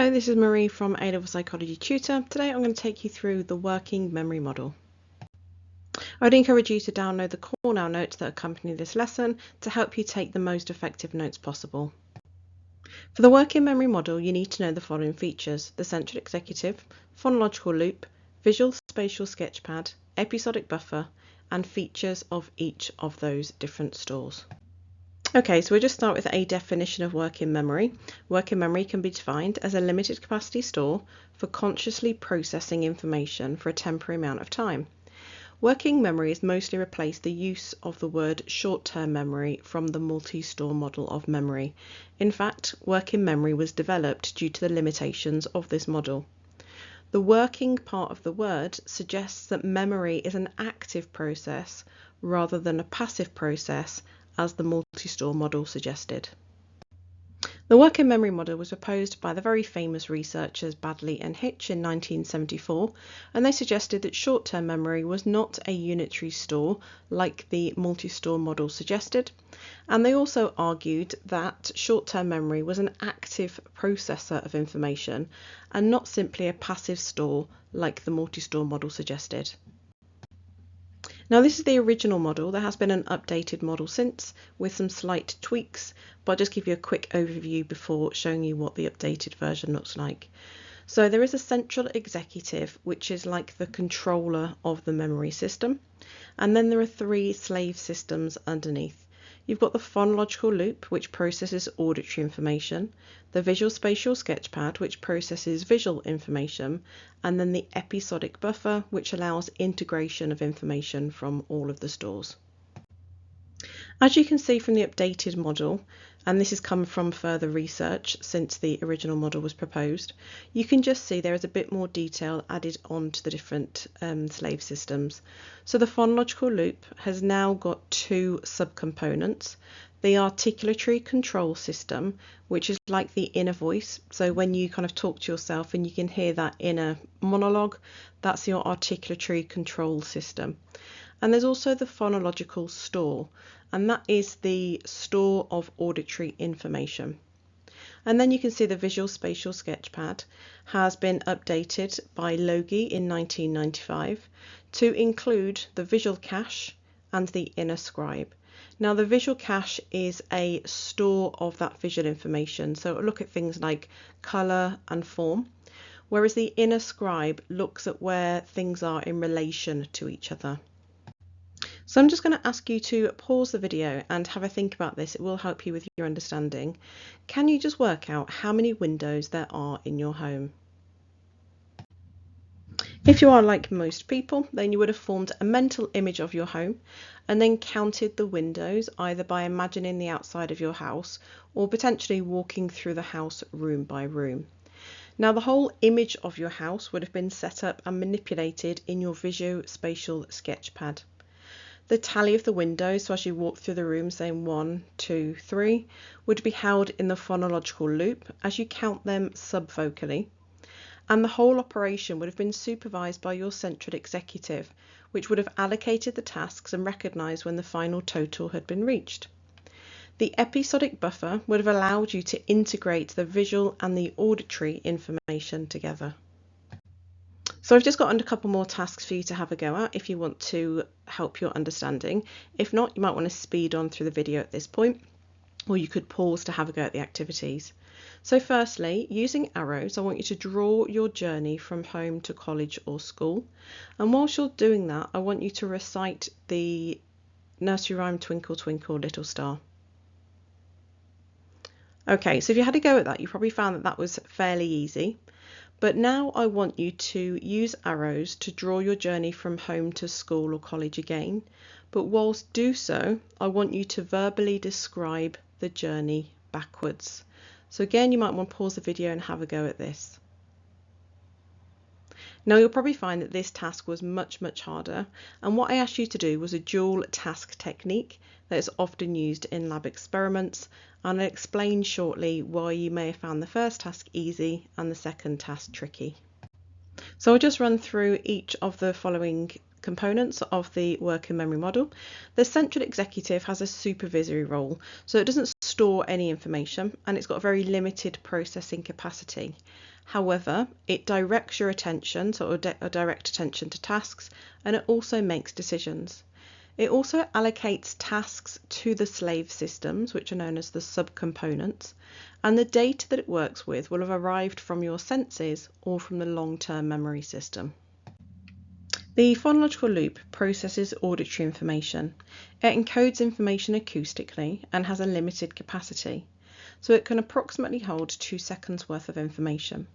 Hello, this is Marie from A-level Psychology Tutor. Today I'm going to take you through the working memory model. I would encourage you to download the corner notes that accompany this lesson to help you take the most effective notes possible. For the working memory model, you need to know the following features: the central executive, phonological loop, visual spatial sketchpad, episodic buffer, and features of each of those different stores. Okay, so we'll just start with a definition of working memory. Working memory can be defined as a limited capacity store for consciously processing information for a temporary amount of time. Working memory has mostly replaced the use of the word short-term memory from the multi-store model of memory. In fact, working memory was developed due to the limitations of this model. The working part of the word suggests that memory is an active process rather than a passive process, as the multi-store model suggested. The working memory model was proposed by the very famous researchers Baddeley and Hitch in 1974, and they suggested that short-term memory was not a unitary store like the multi-store model suggested, and they also argued that short-term memory was an active processor of information and not simply a passive store like the multi-store model suggested. Now, this is the original model. There has been an updated model since with some slight tweaks, but I'll just give you a quick overview before showing you what the updated version looks like. So there is a central executive, which is like the controller of the memory system, and then there are three slave systems underneath. You've got the phonological loop, which processes auditory information, the visual spatial sketchpad, which processes visual information, and then the episodic buffer, which allows integration of information from all of the stores. As you can see from the updated model, and this has come from further research since the original model was proposed, you can just see there is a bit more detail added on to the different slave systems. So the phonological loop has now got two subcomponents: the articulatory control system, which is like the inner voice. So when you kind of talk to yourself and you can hear that inner monologue, that's your articulatory control system. And there's also the phonological store, and that is the store of auditory information. And then you can see the visual spatial sketchpad has been updated by Logie in 1995 to include the visual cache and the inner scribe. Now, the visual cache is a store of that visual information, so it'll look at things like colour and form, whereas the inner scribe looks at where things are in relation to each other. So I'm just going to ask you to pause the video and have a think about this. It will help you with your understanding. Can you just work out how many windows there are in your home? If you are like most people, then you would have formed a mental image of your home and then counted the windows, either by imagining the outside of your house or potentially walking through the house room by room. Now, the whole image of your house would have been set up and manipulated in your visual spatial sketchpad. The tally of the windows, so as you walk through the room saying 1, 2, 3, would be held in the phonological loop as you count them subvocally. And the whole operation would have been supervised by your central executive, which would have allocated the tasks and recognised when the final total had been reached. The episodic buffer would have allowed you to integrate the visual and the auditory information together. So I've just got a couple more tasks for you to have a go at if you want to help your understanding. If not, you might want to speed on through the video at this point, or you could pause to have a go at the activities. So firstly, using arrows, I want you to draw your journey from home to college or school. And whilst you're doing that, I want you to recite the nursery rhyme Twinkle Twinkle Little Star. Okay, so if you had a go at that, you probably found that that was fairly easy. But now I want you to use arrows to draw your journey from home to school or college again. But whilst do so, I want you to verbally describe the journey backwards. So again, you might want to pause the video and have a go at this. Now, you'll probably find that this task was much harder, and what I asked you to do was a dual task technique that is often used in lab experiments, and I'll explain shortly why you may have found the first task easy and the second task tricky. So I'll just run through each of the following components of the working memory model. The central executive has a supervisory role, so it doesn't store any information and it's got a very limited processing capacity. However, it directs your attention, so it will direct attention to tasks, and it also makes decisions. It also allocates tasks to the slave systems, which are known as the subcomponents, and the data that it works with will have arrived from your senses or from the long-term memory system. The phonological loop processes auditory information. It encodes information acoustically and has a limited capacity, so it can approximately hold 2 seconds worth of information.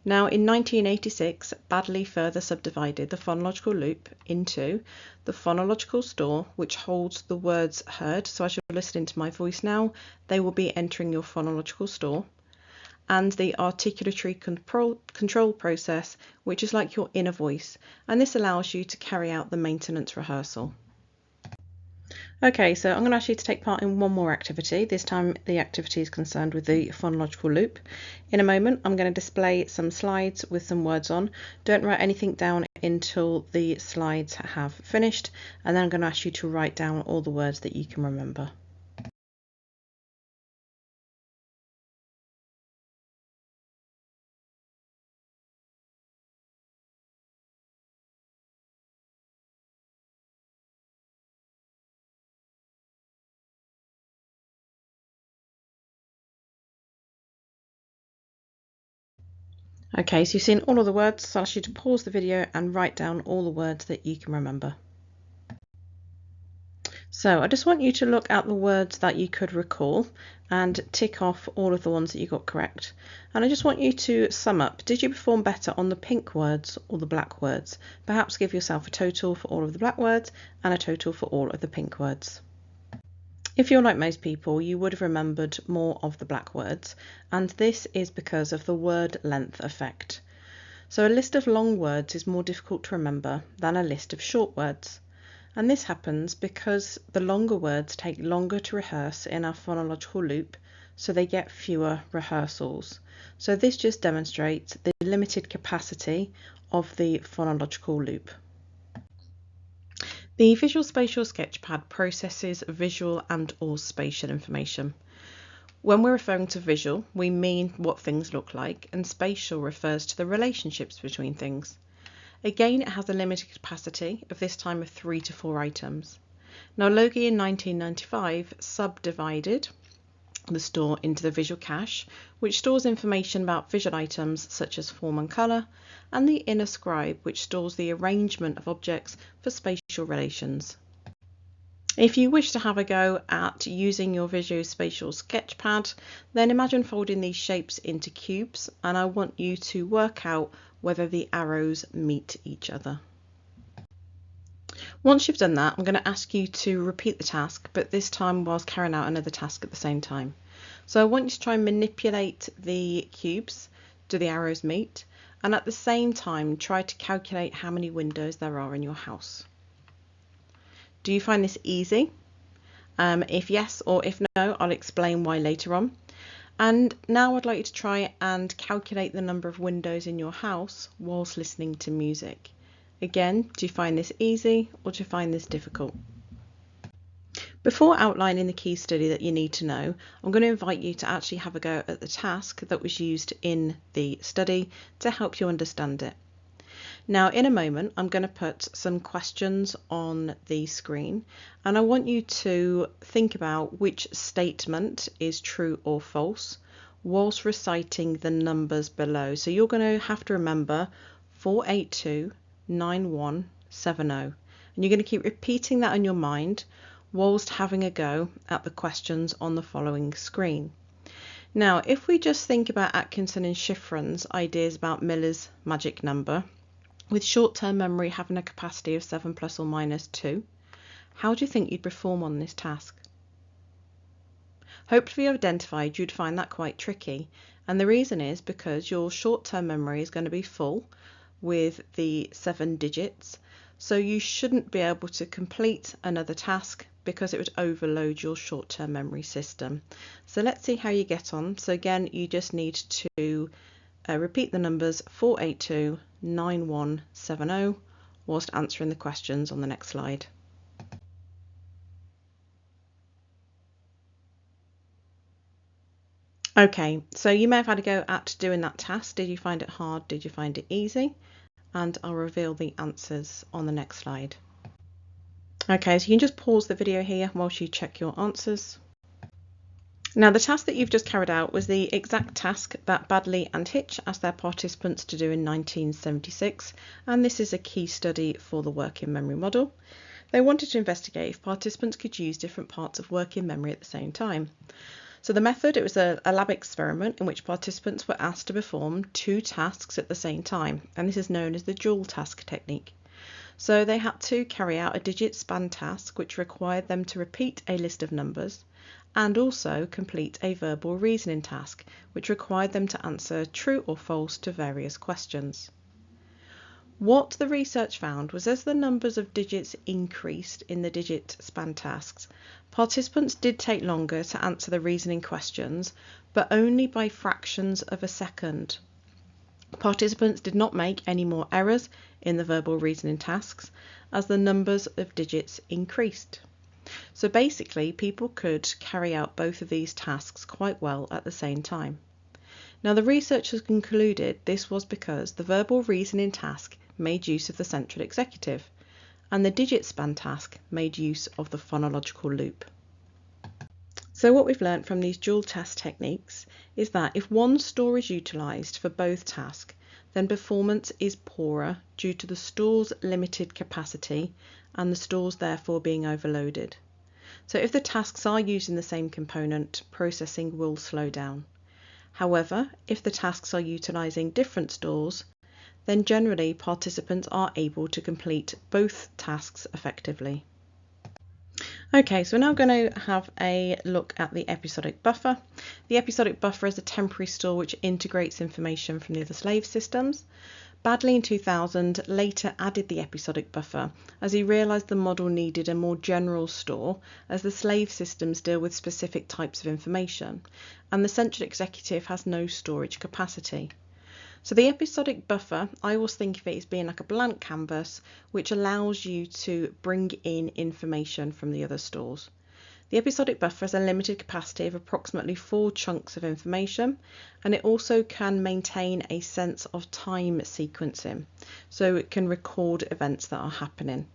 Now, in 1986, Baddeley further subdivided the phonological loop into the phonological store, which holds the words heard, so as you're listening to my voice now, they will be entering your phonological store, and the articulatory control process, which is like your inner voice, and this allows you to carry out the maintenance rehearsal. Okay, so I'm going to ask you to take part in one more activity. This time the activity is concerned with the phonological loop. In a moment I'm going to display some slides with some words on. Don't write anything down until the slides have finished, and then I'm going to ask you to write down all the words that you can remember. Okay, so you've seen all of the words, so I'll ask you to pause the video and write down all the words that you can remember. So I just want you to look at the words that you could recall and tick off all of the ones that you got correct. And I just want you to sum up. Did you perform better on the pink words or the black words? Perhaps give yourself a total for all of the black words and a total for all of the pink words. If you're like most people, you would have remembered more of the black words, and this is because of the word length effect. So a list of long words is more difficult to remember than a list of short words. And this happens because the longer words take longer to rehearse in our phonological loop, so they get fewer rehearsals. So this just demonstrates the limited capacity of the phonological loop. The Visual Spatial Sketchpad processes visual and or spatial information. When we're referring to visual, we mean what things look like, and spatial refers to the relationships between things. Again, it has a limited capacity of this time of 3 to 4 items. Now, Logie in 1995 subdivided the store into the visual cache, which stores information about visual items such as form and colour, and the inner scribe, which stores the arrangement of objects for spatial relations. If you wish to have a go at using your Visual Spatial Sketchpad, then imagine folding these shapes into cubes, and I want you to work out whether the arrows meet each other. Once you've done that, I'm going to ask you to repeat the task, but this time whilst carrying out another task at the same time. So I want you to try and manipulate the cubes. Do the arrows meet? And at the same time, try to calculate how many windows there are in your house. Do you find this easy? If yes or if no, I'll explain why later on. And now I'd like you to try and calculate the number of windows in your house whilst listening to music. Again, do you find this easy or do you find this difficult? Before outlining the key study that you need to know, I'm going to invite you to actually have a go at the task that was used in the study to help you understand it. Now, in a moment, I'm going to put some questions on the screen, and I want you to think about which statement is true or false whilst reciting the numbers below. So you're going to have to remember 4829170, and you're going to keep repeating that in your mind whilst having a go at the questions on the following screen. Now, if we just think about Atkinson and Shiffrin's ideas about Miller's magic number, with short-term memory having a capacity of 7 plus or minus 2, how do you think you'd perform on this task? Hopefully you identified you'd find that quite tricky, and the reason is because your short-term memory is going to be full with the 7 digits, so you shouldn't be able to complete another task because it would overload your short-term memory system. So let's see how you get on. So again, you just need to repeat the numbers 4829170 whilst answering the questions on the next slide. Okay, so you may have had a go at doing that task. Did you find it hard? Did you find it easy? And I'll reveal the answers on the next slide. Okay, so you can just pause the video here whilst you check your answers. Now, the task that you've just carried out was the exact task that Baddeley and Hitch asked their participants to do in 1976, and this is a key study for the working memory model. They wanted to investigate if participants could use different parts of working memory at the same time. So the method, it was a lab experiment in which participants were asked to perform 2 tasks at the same time, and this is known as the dual task technique. So they had to carry out a digit span task which required them to repeat a list of numbers and also complete a verbal reasoning task which required them to answer true or false to various questions. What the research found was as the numbers of digits increased in the digit span tasks, participants did take longer to answer the reasoning questions, but only by fractions of a second. Participants did not make any more errors in the verbal reasoning tasks as the numbers of digits increased. So basically, people could carry out both of these tasks quite well at the same time. Now, the researchers concluded this was because the verbal reasoning task made use of the central executive, and the digit span task made use of the phonological loop. So what we've learnt from these dual task techniques is that if one store is utilised for both tasks, then performance is poorer due to the store's limited capacity and the stores therefore being overloaded. So if the tasks are using the same component, processing will slow down. However, if the tasks are utilising different stores, then generally participants are able to complete both tasks effectively. Okay, so we're now going to have a look at the episodic buffer. The episodic buffer is a temporary store which integrates information from the other slave systems. Baddeley in 2000 later added the episodic buffer as he realised the model needed a more general store as the slave systems deal with specific types of information and the central executive has no storage capacity. So the episodic buffer, I always think of it as being like a blank canvas which allows you to bring in information from the other stores. The episodic buffer has a limited capacity of approximately 4 chunks of information, and it also can maintain a sense of time sequencing, so it can record events that are happening,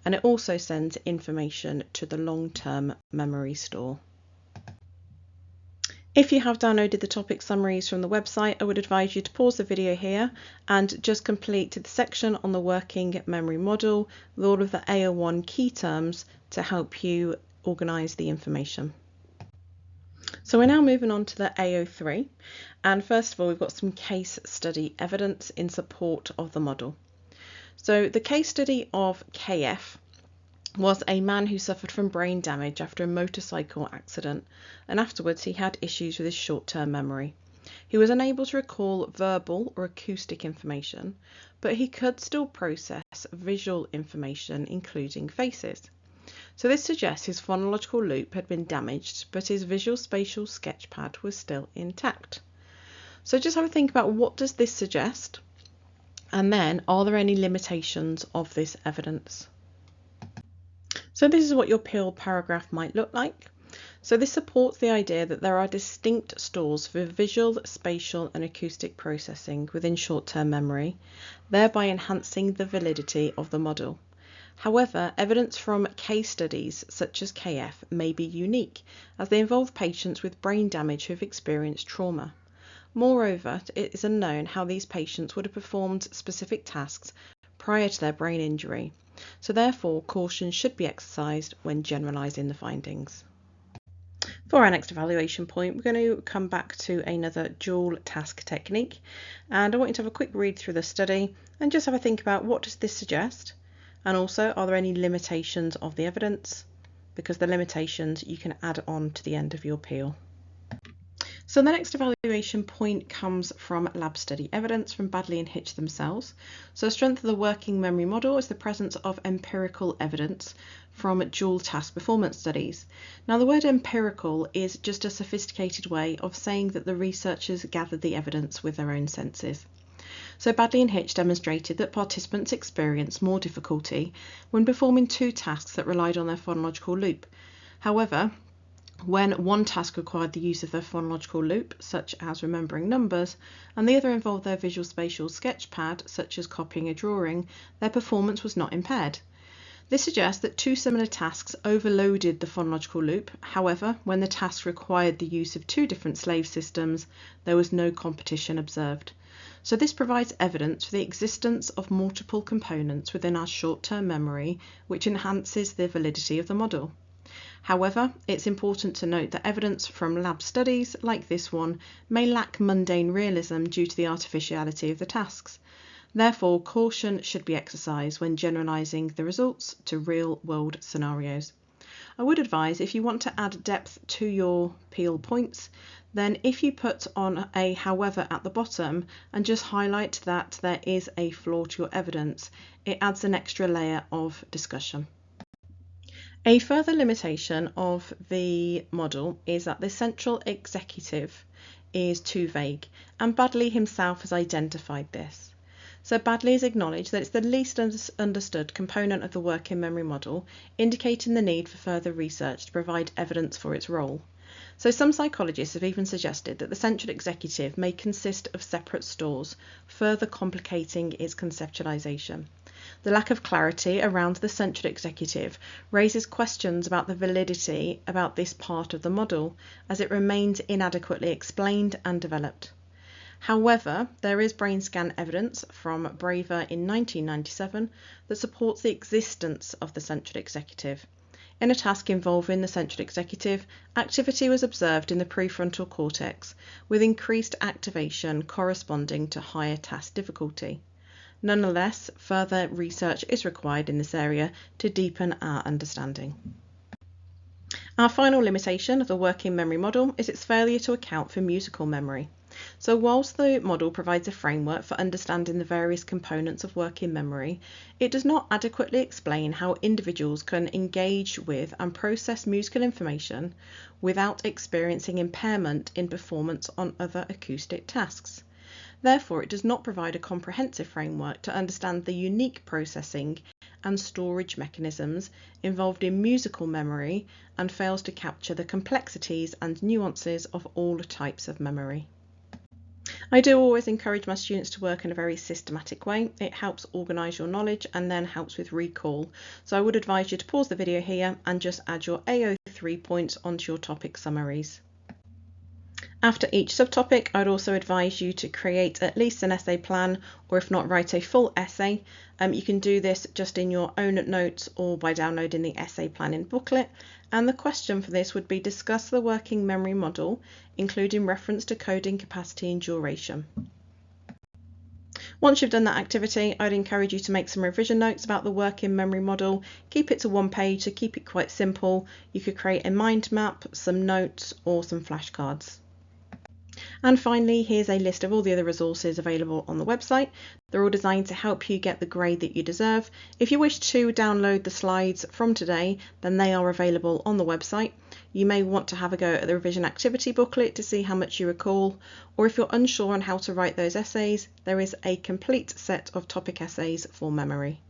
and it also sends information to the long-term memory store. If you have downloaded the topic summaries from the website, I would advise you to pause the video here and just complete the section on the working memory model with all of the AO1 key terms to help you organise the information. So we're now moving on to the AO3, and first of all we've got some case study evidence in support of the model. So the case study of KF was a man who suffered from brain damage after a motorcycle accident, and afterwards he had issues with his short-term memory. He was unable to recall verbal or acoustic information, but he could still process visual information, including faces. So this suggests his phonological loop had been damaged, but his visual spatial sketchpad was still intact. So just have a think about what does this suggest, and then are there any limitations of this evidence? So this is what your PIL paragraph might look like. So this supports the idea that there are distinct stores for visual, spatial and acoustic processing within short-term memory, thereby enhancing the validity of the model. However, evidence from case studies such as KF may be unique, as they involve patients with brain damage who have experienced trauma. Moreover, it is unknown how these patients would have performed specific tasks prior to their brain injury. So therefore, caution should be exercised when generalising the findings. For our next evaluation point, we're going to come back to another dual task technique, and I want you to have a quick read through the study and just have a think about what does this suggest, and also are there any limitations of the evidence, because the limitations you can add on to the end of your PIL. So the next evaluation point comes from lab study evidence from Baddeley and Hitch themselves. So strength of the working memory model is the presence of empirical evidence from dual task performance studies. Now the word empirical is just a sophisticated way of saying that the researchers gathered the evidence with their own senses. So Baddeley and Hitch demonstrated that participants experienced more difficulty when performing 2 tasks that relied on their phonological loop. However, when one task required the use of their phonological loop, such as remembering numbers, and the other involved their visual spatial sketchpad, such as copying a drawing, their performance was not impaired. This suggests that two similar tasks overloaded the phonological loop. However, when the tasks required the use of two different slave systems, there was no competition observed. So this provides evidence for the existence of multiple components within our short-term memory, which enhances the validity of the model. However, it's important to note that evidence from lab studies, like this one, may lack mundane realism due to the artificiality of the tasks. Therefore, caution should be exercised when generalizing the results to real-world scenarios. I would advise, if you want to add depth to your Peel points, then if you put on a however at the bottom and just highlight that there is a flaw to your evidence, it adds an extra layer of discussion. A further limitation of the model is that the central executive is too vague, and Baddeley himself has identified this. So Baddeley has acknowledged that it's the least understood component of the working memory model, indicating the need for further research to provide evidence for its role. So some psychologists have even suggested that the central executive may consist of separate stores, further complicating its conceptualization. The lack of clarity around the central executive raises questions about the validity about this part of the model, as it remains inadequately explained and developed. However, there is brain scan evidence from Braver in 1997 that supports the existence of the central executive. In a task involving the central executive, activity was observed in the prefrontal cortex, with increased activation corresponding to higher task difficulty. Nonetheless, further research is required in this area to deepen our understanding. Our final limitation of the working memory model is its failure to account for musical memory. So whilst the model provides a framework for understanding the various components of working memory, it does not adequately explain how individuals can engage with and process musical information without experiencing impairment in performance on other acoustic tasks. Therefore, it does not provide a comprehensive framework to understand the unique processing and storage mechanisms involved in musical memory, and fails to capture the complexities and nuances of all types of memory. I do always encourage my students to work in a very systematic way. It helps organise your knowledge and then helps with recall. So I would advise you to pause the video here and just add your AO3 points onto your topic summaries. After each subtopic, I'd also advise you to create at least an essay plan, or if not, write a full essay. You can do this just in your own notes or by downloading the essay planning booklet. And the question for this would be: discuss the working memory model, including reference to coding capacity and duration. Once you've done that activity, I'd encourage you to make some revision notes about the working memory model. Keep it to one page, so keep it quite simple. You could create a mind map, some notes, or some flashcards. And finally, here's a list of all the other resources available on the website. They're all designed to help you get the grade that you deserve. If you wish to download the slides from today, then they are available on the website. You may want to have a go at the revision activity booklet to see how much you recall, or if you're unsure on how to write those essays, there is a complete set of topic essays for memory.